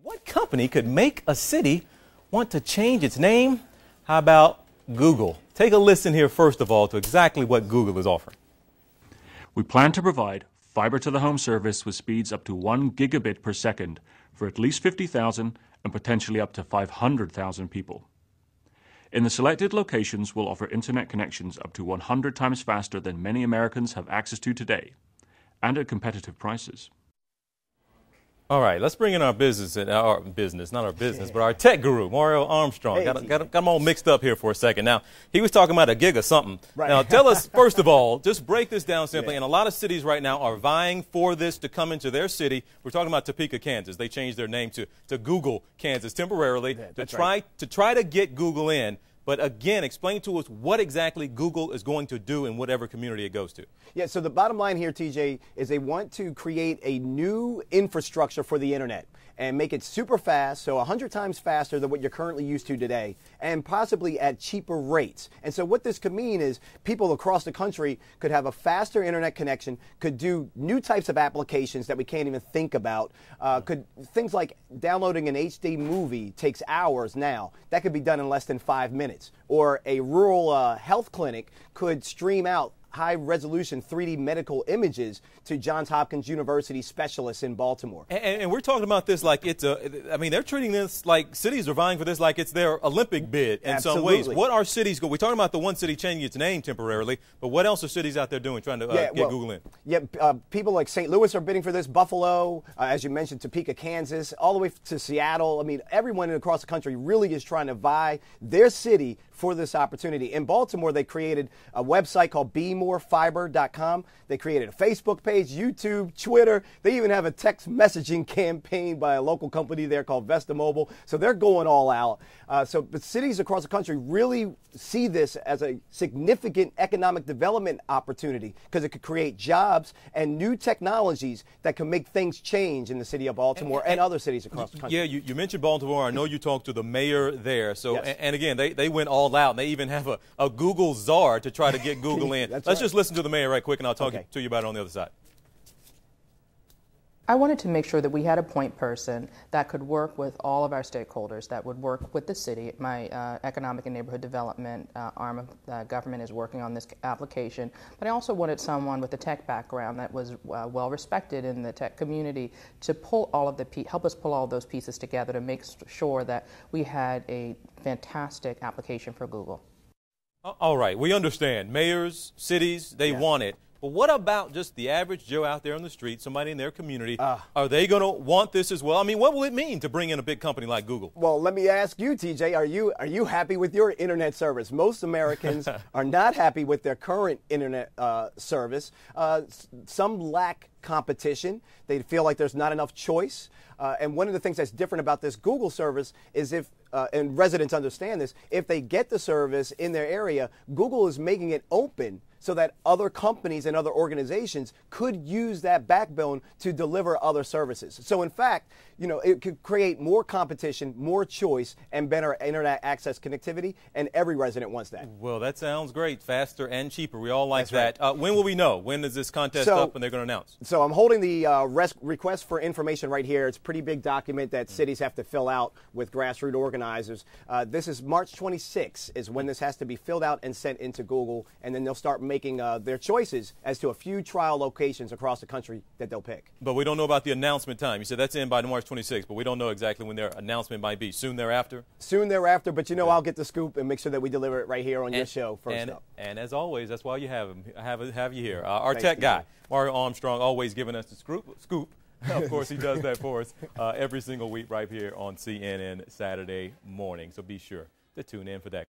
What company could make a city want to change its name? How about Google? Take a listen here, first of all, to exactly what Google is offering. We plan to provide fiber-to-the-home service with speeds up to 1 gigabit per second for at least 50,000 and potentially up to 500,000 people. In the selected locations, we'll offer internet connections up to 100 times faster than many Americans have access to today, and at competitive prices. All right, let's bring in our business, not our business, but our tech guru, Mario Armstrong. Hey, got him all mixed up here for a second. Now, he was talking about a gig or something. Right. Now, tell us, first of all, just break this down simply. And a lot of cities right now are vying for this to come into their city. We're talking about Topeka, Kansas. They changed their name to Google, Kansas, temporarily to try to get Google in. But again, explain to us what exactly Google is going to do in whatever community it goes to. Yeah, so the bottom line here, TJ, is they want to create a new infrastructure for the internet and make it super fast, so 100 times faster than what you're currently used to today, and possibly at cheaper rates. And so what this could mean is people across the country could have a faster internet connection, could do new types of applications that we can't even think about. Things like downloading an HD movie takes hours now. That could be done in less than 5 minutes. Or a rural health clinic could stream out high-resolution 3D medical images to Johns Hopkins University specialists in Baltimore. And we're talking about this like it's I mean, they're treating this like cities are vying for this like it's their Olympic bid in some ways. What are cities we're talking about the one city changing its name temporarily, but what else are cities out there doing trying to get Google in? Yeah, people like St. Louis are bidding for this, Buffalo, as you mentioned, Topeka, Kansas, all the way to Seattle. I mean, everyone across the country really is trying to vie their city for this opportunity. In Baltimore, they created a website called bemorefiber.com. They created a Facebook page, YouTube, Twitter. They even have a text messaging campaign by a local company there called Vesta Mobile. So they're going all out. But cities across the country really see this as a significant economic development opportunity because it could create jobs and new technologies that can make things change in the city of Baltimore and other cities across the country. Yeah, you mentioned Baltimore. I know you talked to the mayor there. So, yes. and again, they went all out. They even have a Google czar to try to get Google in. Let's just listen to the mayor right quick, and I'll talk to you about it on the other side. I wanted to make sure that we had a point person that could work with all of our stakeholders, that would work with the city. My economic and neighborhood development arm of government is working on this application. But I also wanted someone with a tech background that was well respected in the tech community to pull all of help us pull all of those pieces together to make sure that we had a fantastic application for Google. All right, we understand. Mayors, cities, they want it. But what about just the average Joe out there on the street, somebody in their community? Are they going to want this as well? I mean, what will it mean to bring in a big company like Google? Well, let me ask you, TJ, are you happy with your internet service? Most Americans are not happy with their current internet service. Some lack competition. They feel like there's not enough choice. And one of the things that's different about this Google service is and residents understand this, if they get the service in their area, Google is making it open so that other companies and other organizations could use that backbone to deliver other services. So in fact, it could create more competition, more choice, and better internet access connectivity, and every resident wants that. Well, that sounds great. Faster and cheaper. We all like That's that. When will we know? When is this contest up and they're going to announce? So I'm holding the request for information right here. It's a pretty big document that cities have to fill out with grassroots organizers. This is March 26th is when this has to be filled out and sent into Google, and then they'll start making their choices as to a few trial locations across the country that they'll pick. But we don't know about the announcement time. You said that's in by March 26th, but we don't know exactly when their announcement might be. Soon thereafter? Soon thereafter, but I'll get the scoop and make sure that we deliver it right here on your show first up. And as always, that's why you have you here. Our tech guy, Mario Armstrong, always giving us the scoop. Of course, he does that for us every single week right here on CNN Saturday morning. So be sure to tune in for that.